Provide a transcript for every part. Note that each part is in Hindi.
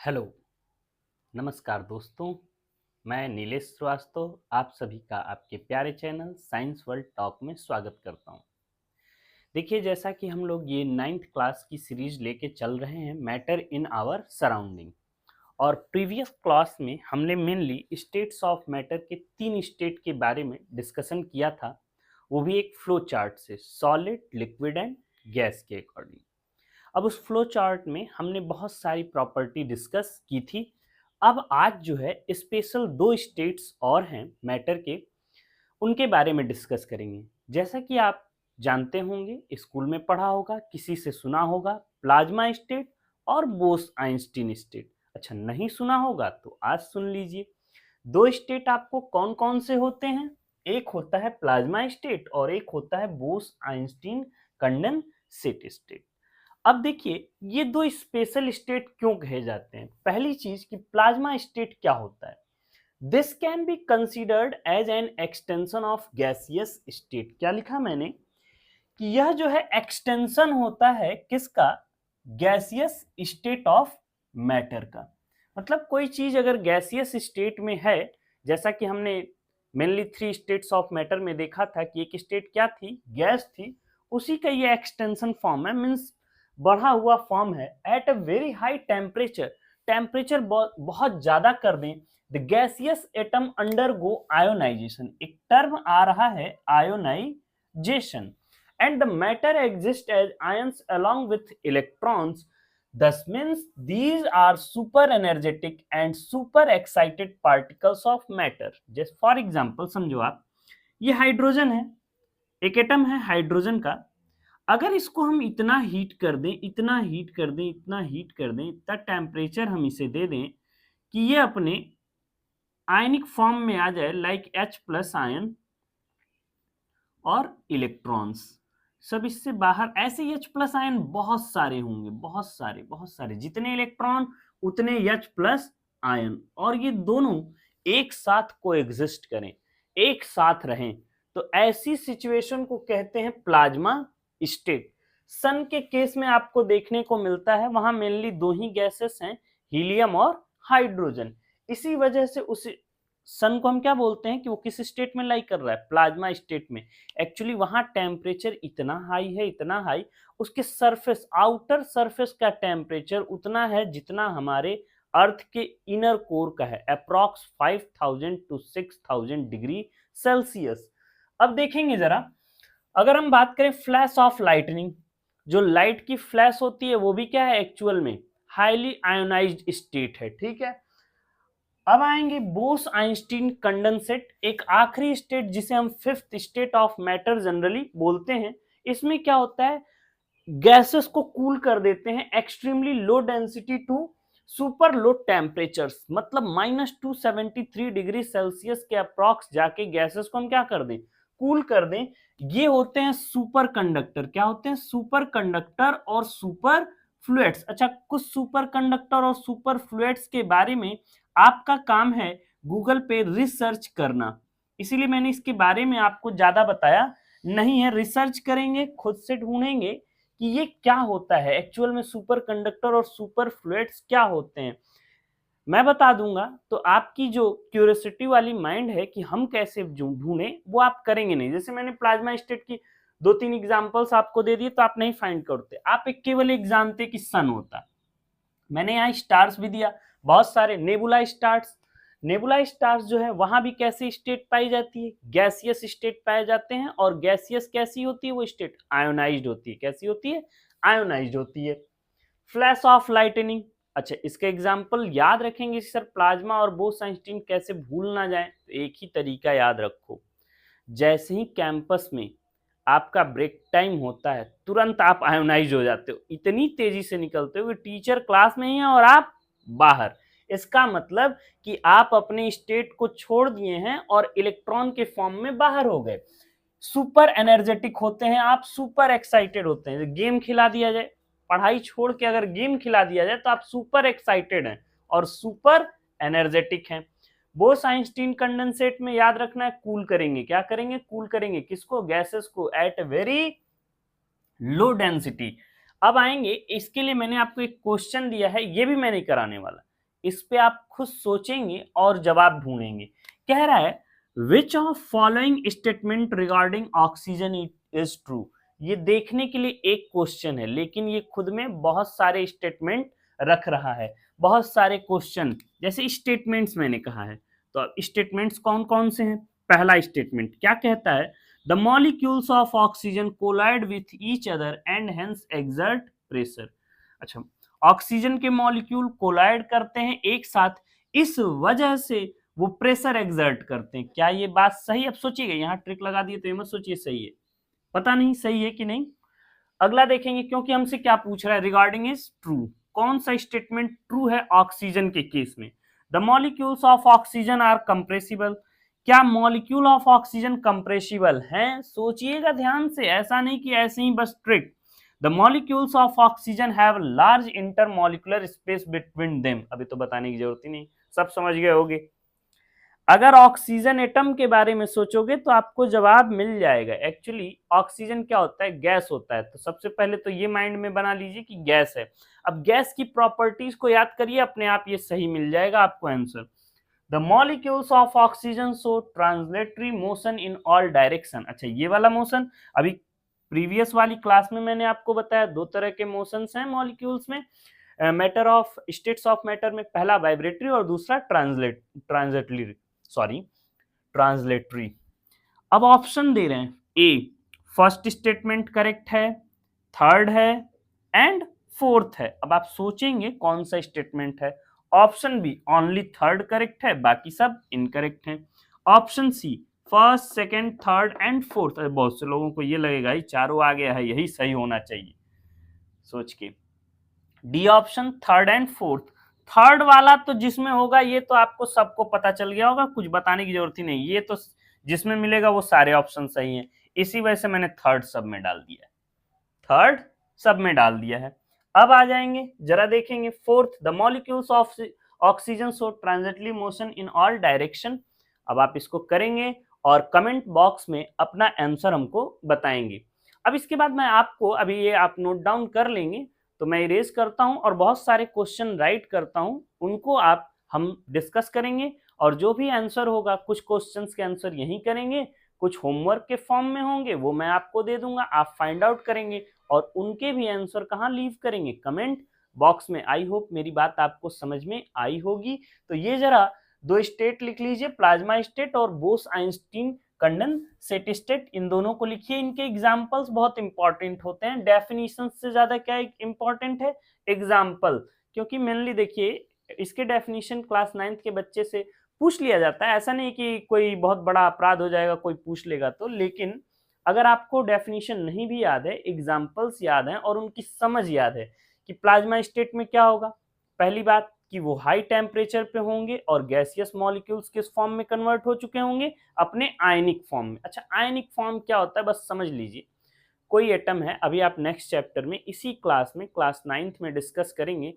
हेलो, नमस्कार दोस्तों। मैं नीलेश श्रीवास्तव आप सभी का आपके प्यारे चैनल साइंस वर्ल्ड टॉक में स्वागत करता हूं। देखिए, जैसा कि हम लोग ये 9th क्लास की सीरीज लेके चल रहे हैं, मैटर इन आवर सराउंडिंग। और प्रीवियस क्लास में हमने मेनली स्टेट्स ऑफ मैटर के 3 स्टेट के बारे में डिस्कशन किया था, वो भी एक फ्लो चार्ट से, सॉलिड, लिक्विड एंड गैस के अकॉर्डिंग। अब उस फ्लो चार्ट में हमने बहुत सारी प्रॉपर्टी डिस्कस की थी। अब आज जो है स्पेशल 2 स्टेट्स और हैं मैटर के, उनके बारे में डिस्कस करेंगे। जैसा कि आप जानते होंगे, स्कूल में पढ़ा होगा, किसी से सुना होगा, प्लाज्मा स्टेट और बोस आइंस्टीन स्टेट। अच्छा, नहीं सुना होगा तो आज सुन लीजिए। 2 स्टेट आपको कौन कौन से होते हैं? एक होता है प्लाज्मा स्टेट और एक होता है बोस आइंस्टीन कंडेंसेट स्टेट। अब देखिए, ये 2 स्पेशल स्टेट क्यों कहे जाते हैं। पहली चीज कि प्लाज्मा स्टेट क्या होता है। This can be considered as an extension of gaseous state. क्या लिखा मैंने कि यह जो है एक्सटेंशन होता है किसका? गैसियस स्टेट ऑफ मैटर का। मतलब कोई चीज अगर गैसियस स्टेट में है, जैसा कि हमने मेनली 3 स्टेट्स ऑफ मैटर में देखा था कि एक स्टेट क्या थी? गैस थी। उसी का ये एक्सटेंशन फॉर्म है, मीन्स बढ़ा हुआ फॉर्म है। At a very high temperature, temperature बहुत ज्यादा कर दें, the gaseous atom undergo ionization. एक टर्म आ रहा है ionization, and the matter exists as ions along with electrons. Thus means these are super energetic and super excited particles of matter. Just for example समझो आप, ये हाइड्रोजन है, एक एटम है हाइड्रोजन का। अगर इसको हम इतना हीट कर दें, इतना हीट कर दें, इतना हीट कर दें, इतना टेम्परेचर हम इसे दे दें कि ये अपने आयनिक फॉर्म में आ जाए, लाइक H प्लस आयन और इलेक्ट्रॉन्स सब इससे बाहर। ऐसे H प्लस आयन बहुत सारे होंगे, बहुत सारे बहुत सारे, जितने इलेक्ट्रॉन उतने H प्लस आयन, और ये दोनों एक साथ कोएग्जिस्ट करें, एक साथ रहें, तो ऐसी सिचुएशन को कहते हैं प्लाज्मा स्टेट। सन के केस में आपको देखने को मिलता है, वहां मेनली 2 ही गैसेस हैं, हीलियम और हाइड्रोजन। इसी वजह से उस सन को हम क्या बोलते हैं कि वो किस स्टेट में लाई कर रहा है? प्लाज्मा स्टेट में। एक्चुअली वहां टेम्परेचर इतना हाई है, इतना हाई, उसके सरफेस, आउटर सरफेस का टेम्परेचर उतना है जितना हमारे अर्थ के इनर कोर का है, अप्रॉक्स 5000 टू 6000 डिग्री सेल्सियस। अब देखेंगे जरा, अगर हम बात करें फ्लैश ऑफ लाइटनिंग, जो लाइट की फ्लैश होती है वो भी क्या है? एक्चुअल में हाईली आयोनाइज्ड स्टेट है, ठीक है। अब आएंगे बोस आइंस्टीन कंडेंसेट, एक आखिरी स्टेट जिसे हम 5th state of matter generally बोलते हैं। इसमें क्या होता है? गैसेस को कूल कर देते हैं extremely low density to super low temperatures, मतलब -273 डिग्री सेल्सियस के अप्रॉक्स जाके गैसेस को हम क्या कर दें? कूल कर दें। ये होते हैं सुपर कंडक्टर। क्या होते हैं? सुपर कंडक्टर और सुपर फ्लूइड्स। अच्छा, कुछ सुपर कंडक्टर और सुपर फ्लूइड्स के बारे में आपका काम है गूगल पे रिसर्च करना, इसीलिए मैंने इसके बारे में आपको ज्यादा बताया नहीं है। रिसर्च करेंगे, खुद से ढूंढेंगे कि ये क्या होता है एक्चुअल में, सुपर कंडक्टर और सुपर फ्लूइड्स क्या होते हैं, मैं बता दूंगा। तो आपकी जो क्यूरियोसिटी वाली माइंड है कि हम कैसे ढूंढें, वो आप करेंगे नहीं। जैसे मैंने प्लाज्मा स्टेट की 2-3 एग्जांपल्स आपको दे दिए, तो आप नहीं फाइंड करते, आप एक केवल एक जानते कि सन होता। मैंने यहाँ स्टार्स भी दिया, बहुत सारे नेबुला स्टार्स। नेबुला स्टार्स जो है वहां भी कैसी स्टेट पाई जाती है? गैसियस स्टेट पाए जाते हैं। और गैसियस कैसी होती है? वो स्टेट आयोनाइज्ड होती है। कैसी होती है? आयोनाइज्ड होती है। फ्लैश ऑफ लाइटनिंग, अच्छा इसका एग्जांपल याद रखेंगे सर, प्लाज्मा और बोस आइंस्टीन कैसे भूल ना जाए, तो एक ही तरीका याद रखो। जैसे ही कैंपस में आपका ब्रेक टाइम होता है, तुरंत आप आयोनाइज हो जाते हो, इतनी तेजी से निकलते हो कि टीचर क्लास में ही है और आप बाहर। इसका मतलब कि आप अपने स्टेट को छोड़ दिए हैं और इलेक्ट्रॉन के फॉर्म में बाहर हो गए। सुपर एनर्जेटिक होते हैं आप, सुपर एक्साइटेड होते हैं। गेम खिला दिया जाए, पढ़ाई छोड़ के अगर गेम खिला दिया जाए, तो आप सुपर एक्साइटेड हैं और सुपर एनर्जेटिक हैं। बोस आइंस्टीन कंडेंसेट में याद रखना है, कूल करेंगे। क्या करेंगे? कूल करेंगे। किसको? गैसेस को, एट वेरी लो डेंसिटी। अब आएंगे, इसके लिए मैंने आपको एक क्वेश्चन दिया है, ये भी मैं नहीं कराने वाला, इस पे आप खुद सोचेंगे और जवाब ढूंढेंगे। कह रहा है विच of following statement regarding oxygen is true. ये देखने के लिए एक क्वेश्चन है, लेकिन ये खुद में बहुत सारे स्टेटमेंट रख रहा है, बहुत सारे क्वेश्चन जैसे स्टेटमेंट्स मैंने कहा है। तो अब स्टेटमेंट्स कौन कौन से हैं? पहला स्टेटमेंट क्या कहता है? The molecules of oxygen collide with each other and hence exert pressure. अच्छा, ऑक्सीजन के मॉलिक्यूल कोलाइड करते हैं एक साथ, इस वजह से वो प्रेशर एक्सर्ट करते हैं। क्या ये बात सही? अब सोचिएगा, यहाँ ट्रिक लगा दिए तो ये मत सोचिए सही है, पता नहीं सही है कि नहीं। अगला देखेंगे, क्योंकि हमसे क्या पूछ रहा है, रिगार्डिंग इज ट्रू। कौन सा स्टेटमेंट ट्रू है ऑक्सीजन के केस में? The molecules of oxygen are compressible. क्या मॉलिक्यूल ऑफ ऑक्सीजन कंप्रेसिबल हैं? सोचिएगा ध्यान से, ऐसा नहीं कि ऐसे ही बस trick. The molecules of oxygen have large intermolecular space between them. अभी तो बताने की जरूरत ही नहीं, सब समझ गए होगे। अगर ऑक्सीजन एटम के बारे में सोचोगे तो आपको जवाब मिल जाएगा। एक्चुअली ऑक्सीजन क्या होता है? गैस होता है। तो सबसे पहले तो ये माइंड में बना लीजिए कि गैस है। अब गैस की प्रॉपर्टीज को याद करिए, अपने आप ये सही मिल जाएगा आपको answer. The molecules of oxygen show translatory motion in all direction. अच्छा, ये वाला मोशन अभी प्रीवियस वाली क्लास में मैंने आपको बताया, दो तरह के मोशंस हैं मॉलिक्यूल्स में, matter of states of matter में। पहला वाइब्रेटरी और दूसरा ट्रांसलेटरी। अब ऑप्शन दे रहे हैं, ए फर्स्ट स्टेटमेंट करेक्ट है, थर्ड है एंड फोर्थ है। अब आप सोचेंगे कौन सा स्टेटमेंट है। Option B only third correct है, बाकी सब इनकरेक्ट है। Option C first second third and fourth. बहुत से लोगों को ये लगेगा ये चारों आ गया है, यही सही होना चाहिए सोच के। D option third and fourth. Third वाला तो जिसमें होगा ये तो आपको सबको पता चल गया होगा, कुछ बताने की जरूरत ही नहीं, ये तो जिसमें मिलेगा वो सारे ऑप्शन सही हैं, इसी वजह से मैंने थर्ड सब में डाल दिया है, थर्ड सब में डाल दिया है। अब आ जाएंगे, जरा देखेंगे fourth, the molecules of oxygen show transiently motion in all direction. अब आप इसको करेंगे और कमेंट बॉक्स में अपना आंसर हमको बताएंगे। अब इसके बाद मैं आपको, अभी ये आप नोट डाउन कर लेंगे तो मैं इरेज करता हूं और बहुत सारे क्वेश्चन राइट करता हूं, उनको आप हम डिस्कस करेंगे और जो भी आंसर होगा, कुछ क्वेश्चंस के आंसर यहीं करेंगे, कुछ होमवर्क के फॉर्म में होंगे वो मैं आपको दे दूंगा, आप फाइंड आउट करेंगे और उनके भी आंसर कहाँ लीव करेंगे? कमेंट बॉक्स में। आई होप मेरी बात आपको समझ में आई होगी। तो ये जरा दो स्टेट लिख लीजिए, प्लाज्मा स्टेट और बोस आइंस्टीन कंडेंसेट स्टेट, इन दोनों को लिखिए। इनके एग्जाम्पल्स बहुत इंपॉर्टेंट होते हैं, डेफिनेशन से ज्यादा क्या इंपॉर्टेंट है? एग्जाम्पल। क्योंकि मेनली देखिए इसके डेफिनेशन क्लास 9th के बच्चे से पूछ लिया जाता है, ऐसा नहीं कि कोई बहुत बड़ा अपराध हो जाएगा कोई पूछ लेगा तो, लेकिन अगर आपको डेफिनेशन नहीं भी याद है, एग्जाम्पल्स याद हैं और उनकी समझ याद है कि प्लाज्मा स्टेट में क्या होगा, पहली बात कि वो हाई टेम्परेचर पे होंगे और गैसियस मॉलिक्यूल्स किस फॉर्म में कन्वर्ट हो चुके होंगे? अपने आयनिक फॉर्म में। अच्छा, आयनिक फॉर्म क्या होता है बस समझ लीजिए। कोई एटम है, अभी आप नेक्स्ट चैप्टर में इसी क्लास में क्लास 9th में डिस्कस करेंगे।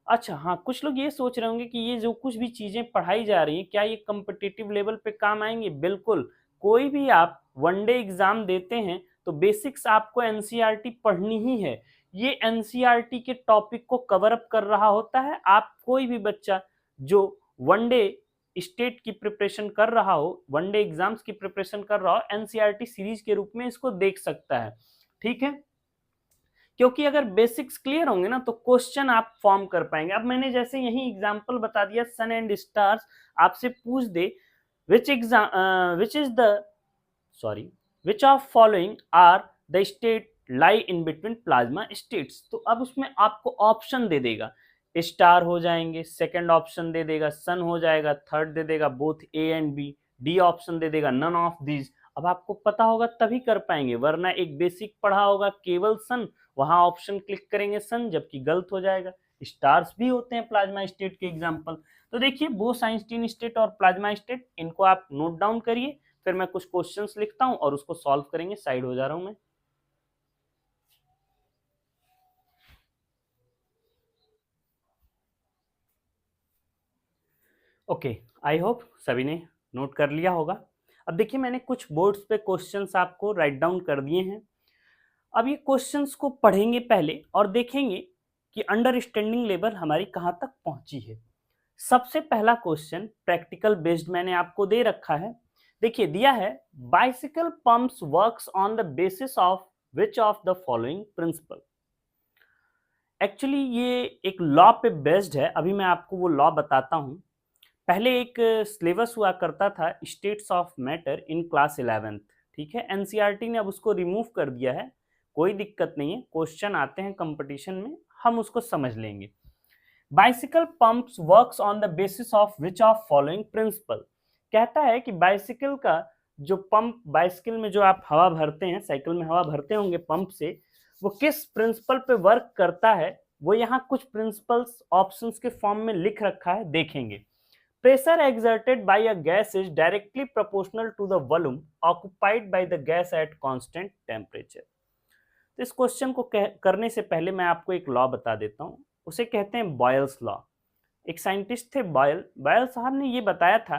अच्छा हाँ, कुछ लोग ये सोच रहे होंगे कि ये जो कुछ भी चीजें पढ़ाई जा रही हैं क्या ये कॉम्पिटिटिव लेवल पे काम आएंगे? बिल्कुल। कोई भी आप वनडे एग्जाम देते हैं तो बेसिक्स आपको एनसीईआरटी पढ़नी ही है। ये एनसीईआरटी के टॉपिक को कवर अप कर रहा होता है। आप कोई भी बच्चा जो वनडे स्टेट की प्रिपरेशन कर रहा हो, वनडे एग्जाम्स की प्रिपरेशन कर रहा हो, एनसीईआरटी सीरीज के रूप में इसको देख सकता है। ठीक है, क्योंकि अगर बेसिक्स क्लियर होंगे ना तो क्वेश्चन आप फॉर्म कर पाएंगे। अब मैंने जैसे यही एग्जांपल बता दिया, सन एंड स्टार्स, आपसे पूछ दे which is the which of following are the state lie in between plasma states, तो अब उसमें आपको ऑप्शन दे देगा, स्टार हो जाएंगे, सेकंड ऑप्शन दे देगा सन हो जाएगा, थर्ड दे देगा both A and B, D option दे देगा नन ऑफ दीज। अब आपको पता होगा तभी कर पाएंगे, वरना एक बेसिक पढ़ा होगा केवल सन, वहां ऑप्शन क्लिक करेंगे सन, जबकि गलत हो जाएगा। स्टार्स भी होते हैं प्लाज्मा स्टेट के एग्जांपल। तो देखिए बोस आइंस्टीन स्टेट और प्लाज्मा स्टेट, इनको आप नोट डाउन करिए, फिर मैं कुछ क्वेश्चंस लिखता हूं और उसको सॉल्व करेंगे। साइड हो जा रहा हूं मैं। ओके, आई होप सभी ने नोट कर लिया होगा। अब देखिए मैंने कुछ बोर्ड्स पे क्वेश्चंस आपको राइट डाउन कर दिए हैं। अब ये क्वेश्चंस को पढ़ेंगे पहले और देखेंगे कि अंडरस्टैंडिंग लेवल हमारी कहाँ तक पहुंची है। सबसे पहला क्वेश्चन प्रैक्टिकल बेस्ड मैंने आपको दे रखा है। देखिए दिया है, bicycle pumps works on the basis of which of the following principle. Actually ये एक लॉ पे बेस्ड है, अभी मैं आपको वो लॉ बताता हूँ। पहले एक सिलेबस हुआ करता था states of matter in class 11th, ठीक है। एनसीईआरटी ने अब उसको रिमूव कर दिया है, कोई दिक्कत नहीं है, क्वेश्चन आते हैं कंपटीशन में, हम उसको समझ लेंगे। Bicycle pumps works on the basis of which of following principle. कहता है कि बाइसिकल का जो पंप, बाइसिकल में जो आप हवा भरते हैं, साइकिल में हवा भरते होंगे पंप से, वो किस प्रिंसिपल पे वर्क करता है, वो यहाँ कुछ प्रिंसिपल्स ऑप्शंस के फॉर्म में लिख रखा है, देखेंगे। Pressure exerted by a gas is directly proportional to the volume occupied by the gas at constant temperature। तो इस क्वेश्चन को करने से पहले मैं आपको एक लॉ बता देता हूँ, उसे कहते हैं बॉयल्स लॉ। एक साइंटिस्ट थे बॉयल साहब ने ये बताया था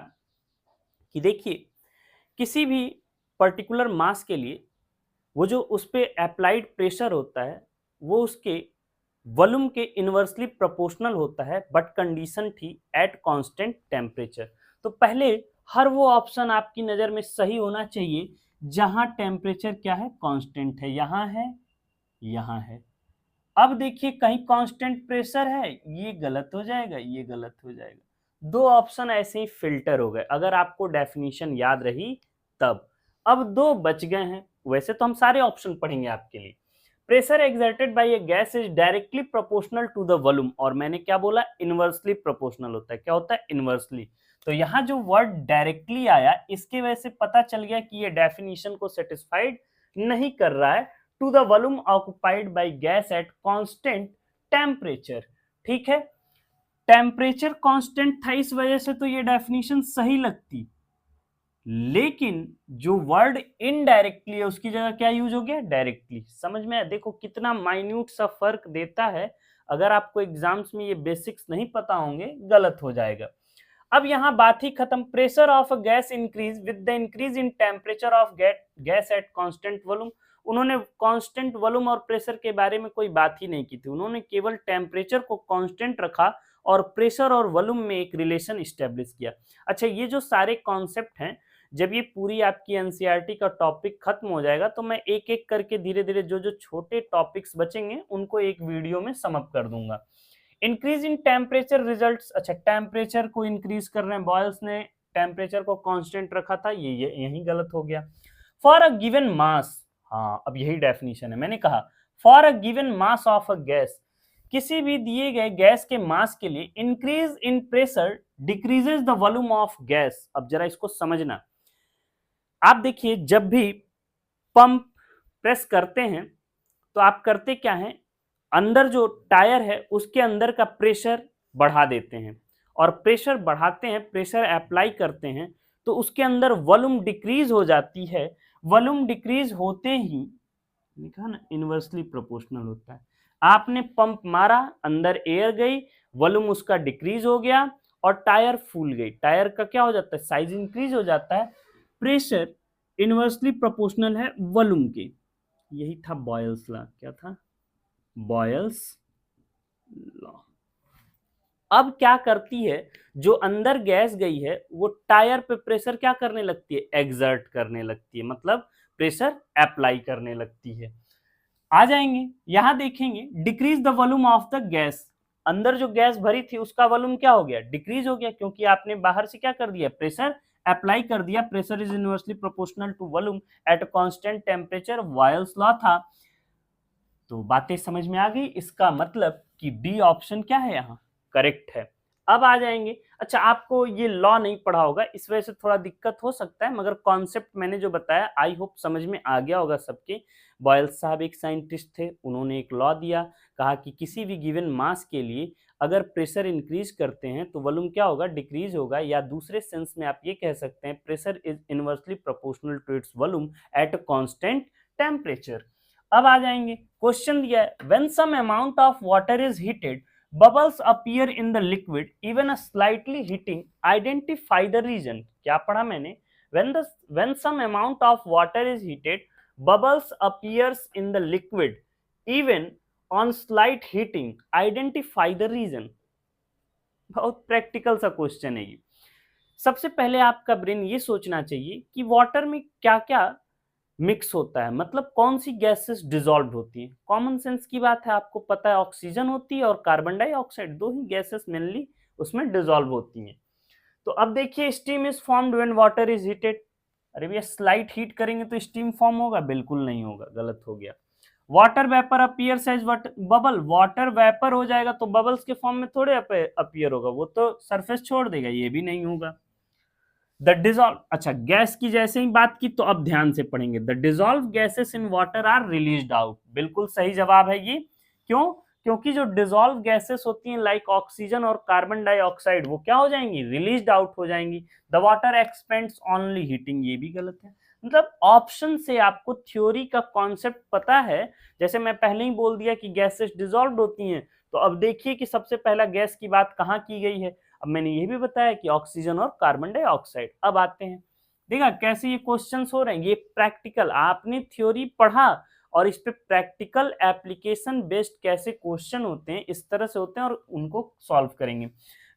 कि देखिए, किसी भी पर्टिकुलर मास के लिए वो जो उस पे अप्लाइड प्रेशर होता है वो उसके वॉल्यूम के इनवर्सली प्रोपोर्शनल होता है, बट कंडीशन थी एट कांस्टेंट टेम्परेचर। तो पहले हर वो ऑप्शन आपकी नज़र में सही होना चाहिए जहां टेम्परेचर क्या है, कांस्टेंट है, यहाँ है, यहाँ है। अब देखिए कहीं कांस्टेंट प्रेशर है, ये गलत हो जाएगा, ये गलत हो जाएगा। दो ऑप्शन ऐसे ही फिल्टर हो गए, अगर आपको डेफिनेशन याद रही तब। अब दो बच गए हैं, वैसे तो हम सारे ऑप्शन पढ़ेंगे आपके लिए। Pressure exerted by a gas is directly proportional to the volume, और मैंने क्या बोला, इनवर्सली प्रोपोर्शनल होता है। क्या होता है, इनवर्सली। तो यहाँ जो वर्ड डायरेक्टली आया, इसके वजह से पता चल गया कि ये डेफिनेशन को सेटिस्फाइड नहीं कर रहा है, to the volume occupied by gas at constant temperature. ठीक है, टेम्परेचर कांस्टेंट था, इस वजह से तो ये डेफिनेशन सही लगती, लेकिन जो वर्ड इनडायरेक्टली है उसकी जगह क्या यूज हो गया, डायरेक्टली। समझ में आया? देखो कितना माइन्यूट सा फर्क देता है। अगर आपको एग्जाम्स में ये बेसिक्स नहीं पता होंगे, गलत हो जाएगा। अब यहाँ बात ही खत्म। Pressure of a gas increase with the increase in temperature of gas at constant volume. उन्होंने कांस्टेंट वॉल्यूम और प्रेशर के बारे में कोई बात ही नहीं की थी, उन्होंने केवल टेम्परेचर को कांस्टेंट रखा और प्रेशर और वॉल्यूम में एक रिलेशन स्टेब्लिश किया। अच्छा, ये जो सारे कॉन्सेप्ट हैं, जब ये पूरी आपकी एनसीईआरटी का टॉपिक खत्म हो जाएगा तो मैं एक एक करके धीरे धीरे जो जो छोटे टॉपिक्स बचेंगे उनको एक वीडियो में समअप कर दूंगा। Increase in temperature results. अच्छा, टेम्परेचर को इंक्रीज कर रहे हैं, बॉयल्स ने टेम्परेचर को कांस्टेंट रखा था, ये यही गलत हो गया। फॉर अ गिवन मास, हाँ अब यही डेफिनेशन है, मैंने कहा for a given mass of a gas, किसी भी दिए गए गैस के मास के लिए increase in pressure decreases the volume of gas. अब जरा इसको समझना, आप देखिए जब भी पंप प्रेस करते हैं तो आप करते क्या हैं, अंदर जो टायर है उसके अंदर का प्रेशर बढ़ा देते हैं, और प्रेशर बढ़ाते हैं, प्रेशर अप्लाई करते हैं, तो उसके अंदर वॉल्यूम डिक्रीज हो जाती है। वॉल्यूम डिक्रीज होते ही, लिखा ना, इनवर्सली प्रोपोर्शनल होता है। आपने पंप मारा, अंदर एयर गई, वॉल्यूम उसका डिक्रीज हो गया और टायर फूल गई। टायर का क्या हो जाता है, साइज इंक्रीज हो जाता है। प्रेशर इनवर्सली प्रोपोर्शनल है वॉल्यूम के। यही था बॉयल्स लॉ। क्या था, बॉयल्स लॉ। अब क्या करती है, जो अंदर गैस गई है वो टायर पे प्रेशर क्या करने लगती है, एक्सर्ट करने लगती है, मतलब प्रेशर अप्लाई करने लगती है। आ जाएंगे यहां देखेंगे, decrease the volume of the gas. अंदर जो गैस भरी थी उसका वॉल्यूम क्या हो गया, डिक्रीज हो गया, क्योंकि आपने बाहर से क्या कर दिया, प्रेशर अप्लाई कर दिया। Pressure is inversely proportional to volume at constant temperature, Boyle's law था। तो बातें समझ में आ गई, इसका मतलब कि डी ऑप्शन क्या है, यहाँ करेक्ट है। अब आ जाएंगे, अच्छा आपको ये लॉ नहीं पढ़ा होगा, इस वजह से थोड़ा दिक्कत हो सकता है, मगर कॉन्सेप्ट मैंने जो बताया आई होप समझ में आ गया होगा सबके। बॉयल्स साहब एक साइंटिस्ट थे, उन्होंने एक लॉ दिया, कहा कि किसी भी गिवन मास के लिए अगर प्रेशर इंक्रीज करते हैं तो वॉल्यूम क्या होगा, डिक्रीज होगा, या दूसरे सेंस में आप ये कह सकते हैं pressure is inversely proportional to its volume at constant temperature. अब आ जाएंगे, क्वेश्चन दिया है, when some amount of water is heated bubbles appear in the liquid even a slightly heating, identify the reason। क्या पढ़ा मैंने, when some amount of water is heated bubbles appears in the liquid even on slight heating, identify the reason। बहुत प्रैक्टिकल सा क्वेश्चन है ये। सबसे पहले आपका ब्रेन ये सोचना चाहिए कि वाटर में क्या क्या मिक्स होता है, मतलब कौन सी गैसेस डिसॉल्व होती हैं। कॉमन सेंस की बात है, आपको पता है ऑक्सीजन होती है और कार्बन डाइऑक्साइड, दो ही गैसेस मेनली उसमें डिसॉल्व होती हैं। तो अब देखिए, steam is formed when water is heated. अरे भैया, स्लाइट हीट करेंगे तो स्टीम फॉर्म होगा? बिल्कुल नहीं होगा, गलत हो गया। Water vapour appears as bubble, water vapour हो जाएगा तो बबल्स के फॉर्म में थोड़े अपीयर होगा, वो तो सरफेस छोड़ देगा, ये भी नहीं होगा। द डिजॉल्व, अच्छा गैस की जैसे ही बात की तो अब ध्यान से पढ़ेंगे। The dissolve gases in water are released out, बिल्कुल सही जवाब है ये। क्यों? क्योंकि जो डिजॉल्व गैसेस होती हैं लाइक ऑक्सीजन और कार्बन डाइऑक्साइड, वो क्या हो जाएंगी? रिलीज्ड आउट हो जाएंगी। The water expends only heating, ये भी गलत है। मतलब ऑप्शन से आपको थ्योरी का कॉन्सेप्ट पता है। जैसे मैं पहले ही बोल दिया कि गैसेस डिजॉल्व होती हैं, तो अब देखिए कि सबसे पहला गैस की बात कहाँ की गई है। अब मैंने ये भी बताया कि ऑक्सीजन और कार्बन डाइऑक्साइड। अब आते हैं, देखा कैसे ये क्वेश्चंस हो रहे हैं, ये प्रैक्टिकल, आपने थ्योरी पढ़ा और इस पे प्रैक्टिकल एप्लीकेशन बेस्ड कैसे क्वेश्चन होते हैं, इस तरह से होते हैं और उनको सॉल्व करेंगे।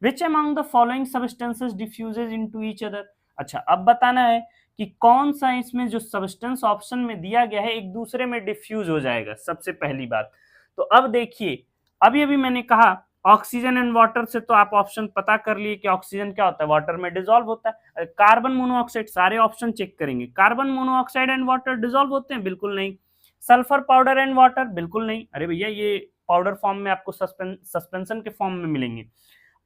Which among the following substances diffuses into each other. अच्छा, अब बताना है कि कौन सा इसमें जो सब्सटेंस ऑप्शन में दिया गया है एक दूसरे में डिफ्यूज हो जाएगा, सबसे पहली बात। तो अब देखिए, अभी अभी मैंने कहा ऑक्सीजन एंड वाटर से, तो आप ऑप्शन पता कर लिए कि ऑक्सीजन क्या होता है, वाटर में डिसॉल्व होता है। कार्बन मोनोऑक्साइड, सारे ऑप्शन चेक करेंगे, carbon monoxide and water dissolve होते हैं? बिल्कुल नहीं। सल्फर पाउडर एंड वाटर, बिल्कुल नहीं। अरे भैया, ये पाउडर फॉर्म में आपको सस्पेंशन के फॉर्म में मिलेंगे।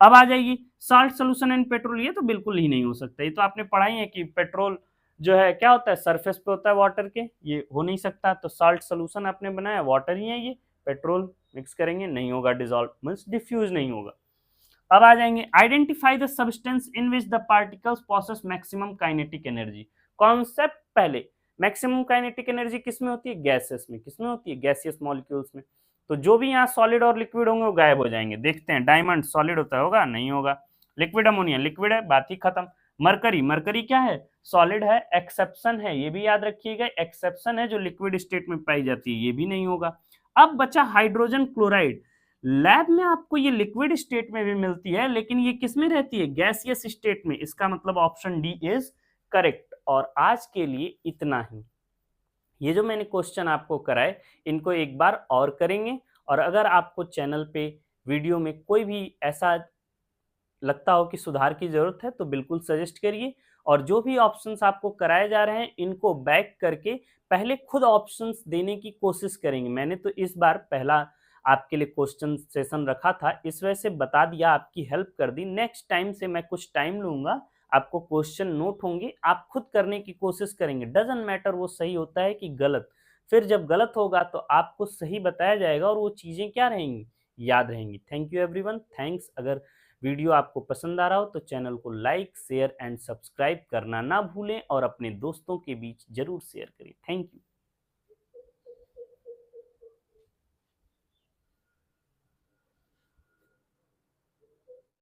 अब आ जाएगी साल्ट सोल्यूशन एंड पेट्रोल, ये तो बिल्कुल ही नहीं हो सकता। ये तो आपने पढ़ा ही है कि पेट्रोल जो है क्या होता है, सरफेस पे होता है वाटर के, ये हो नहीं सकता। तो साल्ट सोल्यूशन आपने बनाया, वाटर ही है ये, पेट्रोल मिक्स करेंगे नहीं होगा, डिसॉल्व मींस डिफ्यूज नहीं होगा। अब आ जाएंगे, identify the substance in which the particles process maximum kinetic energy. Concept पहले, मैक्सिमम काइनेटिक एनर्जी किसमें होती है? गैसेस में। किसमें होती है? गैसियस मॉलिक्यूल्स में। तो जो भी यहाँ सॉलिड और लिक्विड होंगे वो गायब हो जाएंगे। देखते हैं, डायमंड सॉलिड होता होगा? नहीं होगा। लिक्विड अमोनिया लिक्विड है, बात ही खत्म। मरकरी, मरकरी क्या है? सॉलिड है, एक्सेप्शन है, ये भी याद रखिएगा, एक्सेप्शन है जो लिक्विड स्टेट में पाई जाती है, ये भी नहीं होगा। अब बचा हाइड्रोजन क्लोराइड। लैब में आपको ये लिक्विड स्टेट में भी मिलती है, लेकिन ये किस में रहती है? गैसियस स्टेट में। इसका मतलब ऑप्शन डी इज करेक्ट। और आज के लिए इतना ही। ये जो मैंने क्वेश्चन आपको कराए, इनको एक बार और करेंगे। और अगर आपको चैनल पे वीडियो में कोई भी ऐसा लगता हो कि सुधार की जरूरत है तो बिल्कुल सजेस्ट करिए। और जो भी ऑप्शंस आपको कराए जा रहे हैं, इनको बैक करके पहले खुद ऑप्शंस देने की कोशिश करेंगे। मैंने तो इस बार पहला आपके लिए क्वेश्चन सेशन रखा था, इस वजह से बता दिया, आपकी हेल्प कर दी। नेक्स्ट टाइम से मैं कुछ टाइम लूंगा, आपको क्वेश्चन नोट होंगे, आप खुद करने की कोशिश करेंगे। डजंट मैटर वो सही होता है कि गलत, फिर जब गलत होगा तो आपको सही बताया जाएगा और वो चीजें क्या रहेंगी? याद रहेंगी। Thank you everyone, thanks. अगर वीडियो आपको पसंद आ रहा हो तो चैनल को लाइक शेयर एंड सब्सक्राइब करना ना भूलें और अपने दोस्तों के बीच जरूर शेयर करें। Thank you.